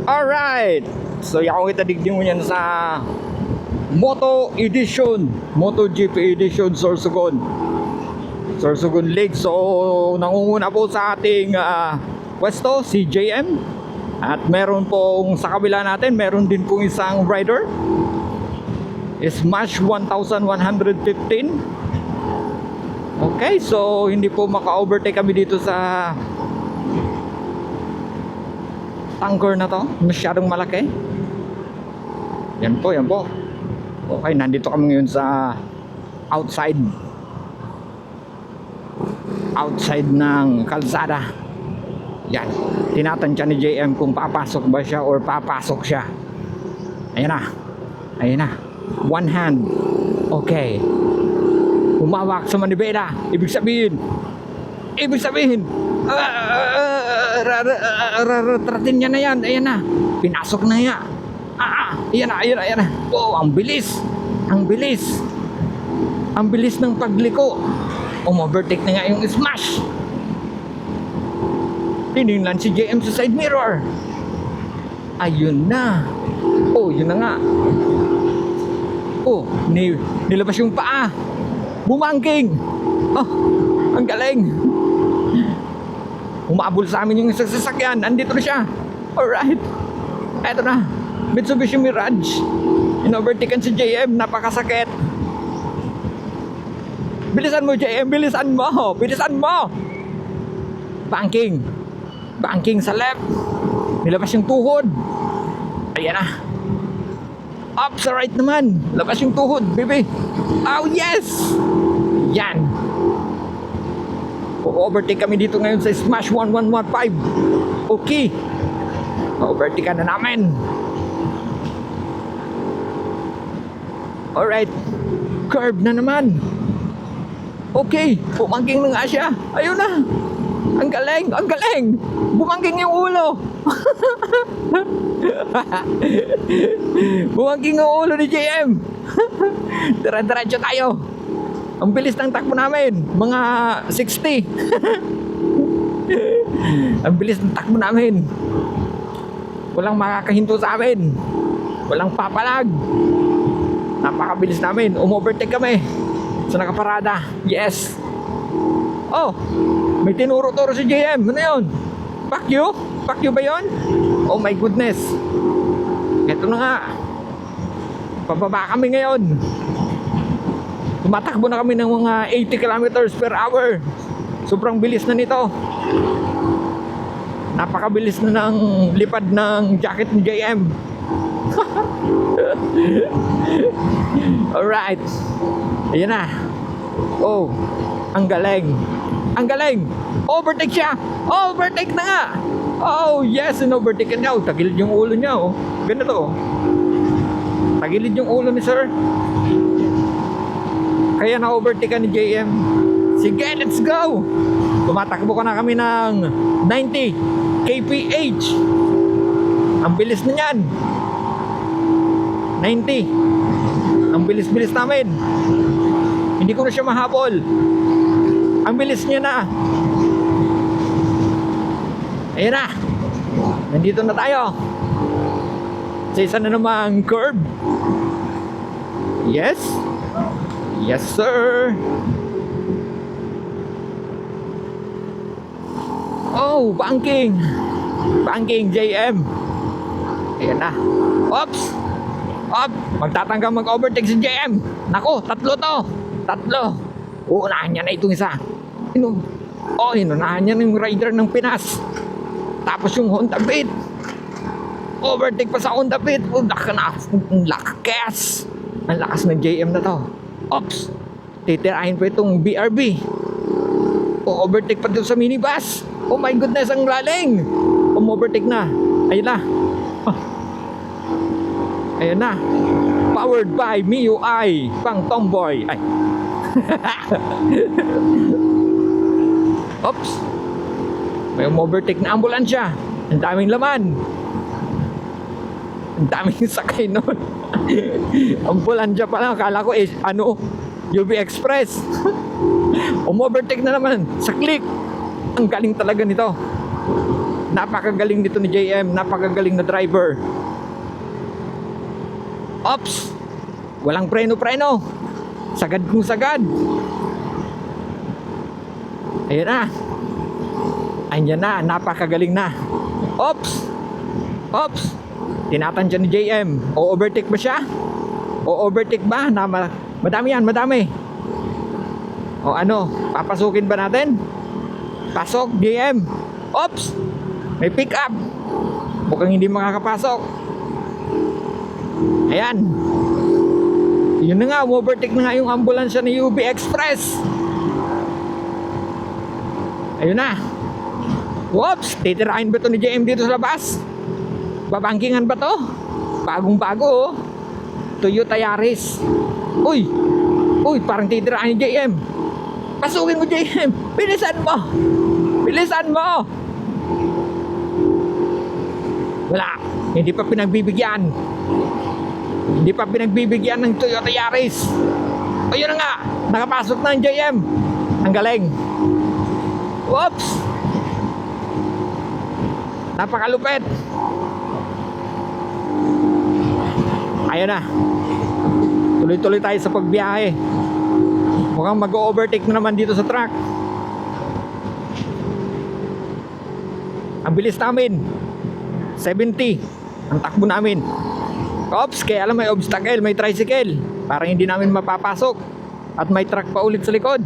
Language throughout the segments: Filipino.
Alright! So yaw kita digding mo yan sa Moto Edition, MotoGP Edition Sorsogon Lake. So nangunguna po sa ating pwesto si JM. At meron pong sa kabila natin, meron din pong isang rider, Smash 1115. Okay, so hindi po maka-overtake kami dito sa tanker na to, masyadong malaki. Yan po. Okay, nandito kami ngayon sa outside ng kalsada. Yan, tinatansya ni JM kung papasok ba siya or papasok siya. Ayan na, one hand. Okay, humawak sa manibela. Ibig sabihin ratratin niya na yan. Ayan na, pinasok na niya. Ayan na. Oh, ang bilis ng pagliko. Overtake na nga yung Smash. Tinignan si JM sa side mirror. Ayun na. Oh, yun na nga. Oh, nilabas yung paa. Bumangking. Oh, ang galing. Umabol sa amin yung isang sasakyan. Andito na siya. Alright. Eto na, Mitsubishi Mirage. Inovertikan si JM. Napakasakit. Bilisan mo, JM. Bilisan mo. Banking sa left. Nilabas yung tuhod. Ayan na. Up sa right naman. Labas yung tuhod, baby. Oh, yes. Yan. Overtake kami dito ngayon sa Smash 1115. Okay, overtake na namin. Alright, curve na naman. Okay, bumangking na nga siya. Ayun na. Ang galing. Bumangking yung ulo. Bumangking yung ulo ni JM. Diretso tayo. Ang bilis ng takbo namin, mga 60. Ang bilis ng takbo namin. Walang makakahinto sa amin. Walang papalag. Napakabilis namin. Umovertake kami sa nakaparada. Yes. Oh, may tinuro-turo si JM. Ano yun? Fuck you ba yun? Oh my goodness. Ito na nga. Pababa kami ngayon. Tumatakbo na kami ng mga 80 kilometers per hour. Sobrang bilis na nito. Napakabilis na ng lipad ng jacket ni JM. Alright. Ayan na. Oh, ang galing. Overtake siya. Overtake na nga. Oh yes, in-overtake niya. Oh, tagilid yung ulo niya. Oh, ganito. Tagilid yung ulo ni sir. Kaya na-overtake ni JM. Sige, let's go. Tumatakbo ka na kami ng 90 kph. Ang bilis na yan. 90. Ang bilis-bilis namin. Hindi ko na siya mahabol. Ang bilis niya na. Ayan na. Nandito na tayo sa isa na namang curve. Yes sir. Oh, banking JM. Ayan na. Oops. Up. Magtatanggang mag-overtake si JM. Nako, tatlo. Uunahan niya na itong isa. Inunahan niya ng rider ng Pinas. Tapos yung Honda Beat. Overtake pa sa Honda Beat. Ang lakas ng JM na to. Oops, titirahin pa itong BRB. Overtake pa dito sa minibus. Oh my goodness, ang laling. Overtake na. Ayun na. Ayun na. Powered by MIUI pang tomboy. Ay. Oops. May overtake na ambulansya. Ang daming laman. Ang daming sakay nun. Ambulansya pa lang. Akala ko UV Express. Umovertake na naman sa click. Ang galing talaga nito. Napakagaling nito ni JM. Napakagaling na driver. Ops! Walang preno-preno. Sagad kung sagad. Ayan na. Ayan na. Napakagaling na. Ops! Ops! Tinatansya ni JM. O-overtake ba siya? O-overtake ba? Madami yan, madami. O ano? Papasukin ba natin? Pasok, JM. Ops! May pick up. Mukhang hindi makakapasok. Ayan. Yun na nga, overtake na nga yung ambulansya ni UB Express. Ayun na. Whoops! Titirahin ba ito ni JM dito sa labas? Babangkingan ba to? Bagong bago oh. Toyota Yaris. Uy! Uy, parang titirahin ni JM. Pasukin mo JM. Bilisan mo. Bilisan mo. Wala. Hindi pa pinagbibigyan. Hindi pa pinagbibigyan ng Toyota Yaris. Ayun na nga. Nakapasok na ang JM. Ang galing. Whoops. Napakalupit. Ayun na. Tuloy-tuloy tayo sa pagbiyahe. Mukhang mag-overtake na naman dito sa truck. Ang bilis namin 70 ang takbo namin. Ops, kaya alam may obstacle, may tricycle. Parang hindi namin mapapasok. At may truck pa ulit sa likod.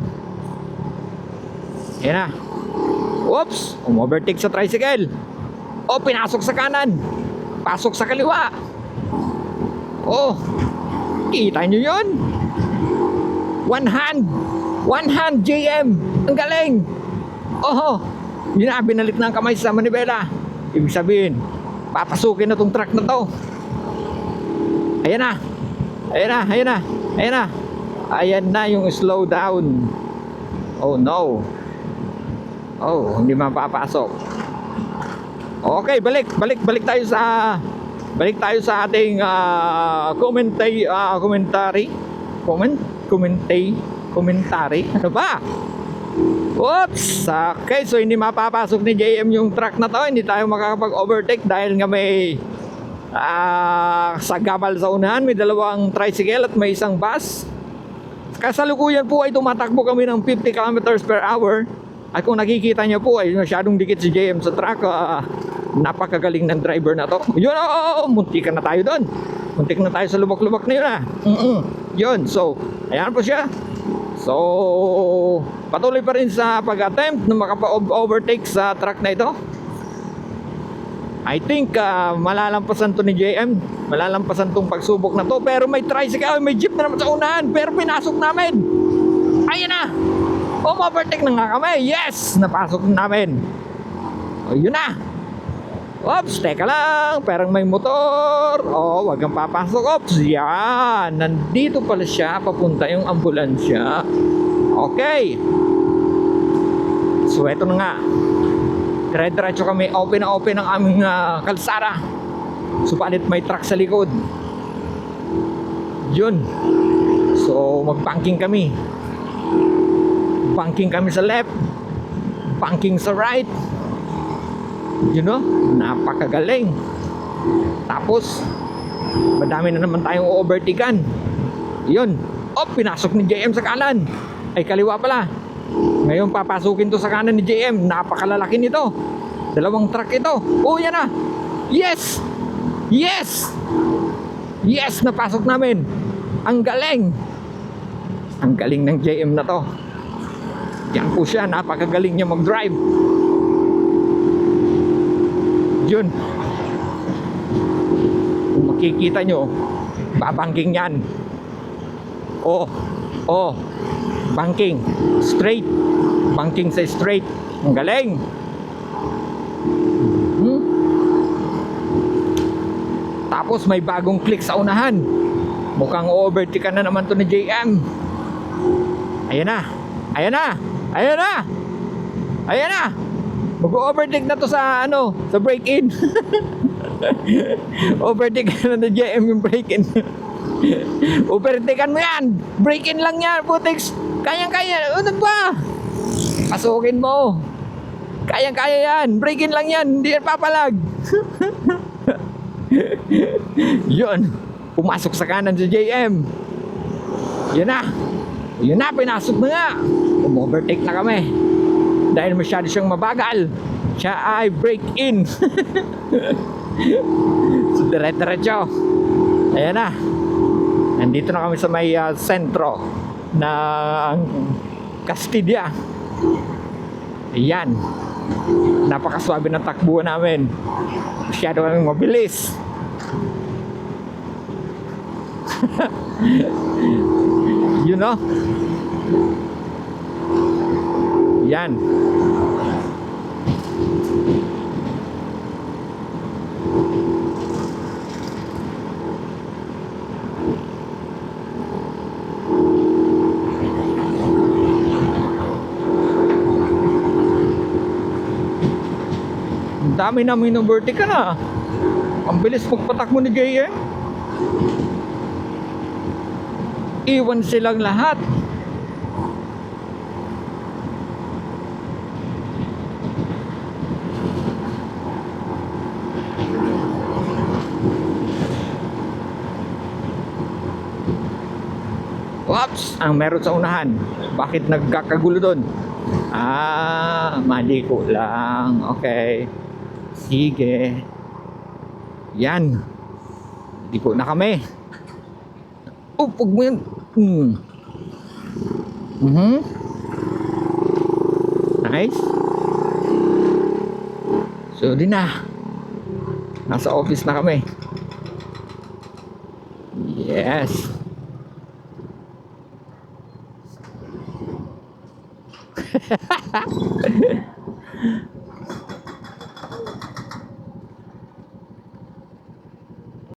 Ayan na. Oops, overtake sa tricycle. O, pinasok sa kanan. Pasok sa kaliwa. Oh, kita nyo yun? One hand JM. Ang galing. Oh, yun na, binalik na ang kamay sa manibela. Ibig sabihin, papasukin na tong truck na to. Ayan na. Ayan na, ayan na. Ayan na. Ayan na yung slow down. Oh no. Oh, hindi mapapasok. Okay, balik tayo sa ating commentary. Ano ba? Oops! Okay, so hindi mapapasok ni JM yung truck na to. Hindi tayo makakapag-overtake dahil nga may sagabal sa unahan. May dalawang tricycle at may isang bus. Kasalukuyan po ay tumatakbo kami ng 50 kilometers per hour. At kung nakikita niyo po ay masyadong dikit si JM sa truck. Napakagaling ng driver na to. Yun, muntik na tayo doon. Muntik na tayo sa lubak-lubak na yun Yun, so ayan po siya. So patuloy pa rin sa pag-attempt na makapa-overtake sa truck na ito. I think malalampasan to ni JM. Malalampasan tong pagsubok na to. Pero may tricycle, may jeep na naman sa unahan. Pero pinasok namin. Ayun na. Overtake na nga kami. Yes! Napasok namin. O yun na. Ops, teka lang. Parang may motor. Oh, wag kang papasok. Ops, yan. Nandito pala siya. Papunta yung ambulansya. Okay. So, eto na nga. Dire-diretso kami. Open na open ang aming kalsada. Supalit may truck sa likod. Yun. So, mag-banking kami. Banking kami sa left. Banking sa right. You know, napakagaling. Tapos madami na naman tayong overtaken. Yun. Oh, pinasok ni JM sa kanan. Ay, kaliwa pala. Ngayon papasukin to sa kanan ni JM. Napakalalaki nito. Dalawang truck ito. Oh, yan na. Yes. Yes. Yes, napasok namin. Ang galing. Ang galing ng JM na to. Yan po siya. Napakagaling niya mag-drive. Yun. Kung makikita nyo, babangking yan. Oh, banking. Straight. Banking sa straight. Ang galing. Tapos may bagong click sa unahan. Mukhang overtake na naman to ni JM. Ayan na. Ayan na. Ayan na. Ayan na. Mag-overtake na to sa sa break-in. Overtake na JM yung break-in. Overtakean mo yan. Break-in lang yan, putix. Kayang-kaya. Ano ba? Pasukin mo. Kayang-kaya yan. Break in lang yan. Hindi yan papalag. Yun. Pumasok sa kanan si JM. Yun na. Yun na, pinasok na nga. Overtake na kami. Dahil masyado siyang mabagal. Siya ay break in. So, dire-diretso. Ayan na. Nandito na kami sa may sentro ng Castilla. Ayan. Napakaswabe ng takbo namin. Masyado kaming mabilis. You know? Yan. Ang dami namin overtake ka na. Ang bilis magpatakbo ni JM. Iwan silang lahat. Oops! Ang meron sa unahan. Bakit nagkakagulo doon? Mali ko lang. Okay. Sige. Yan. Liko na kami. Huwag mo yan. Nice. So, di na. Nasa office na kami. Yes.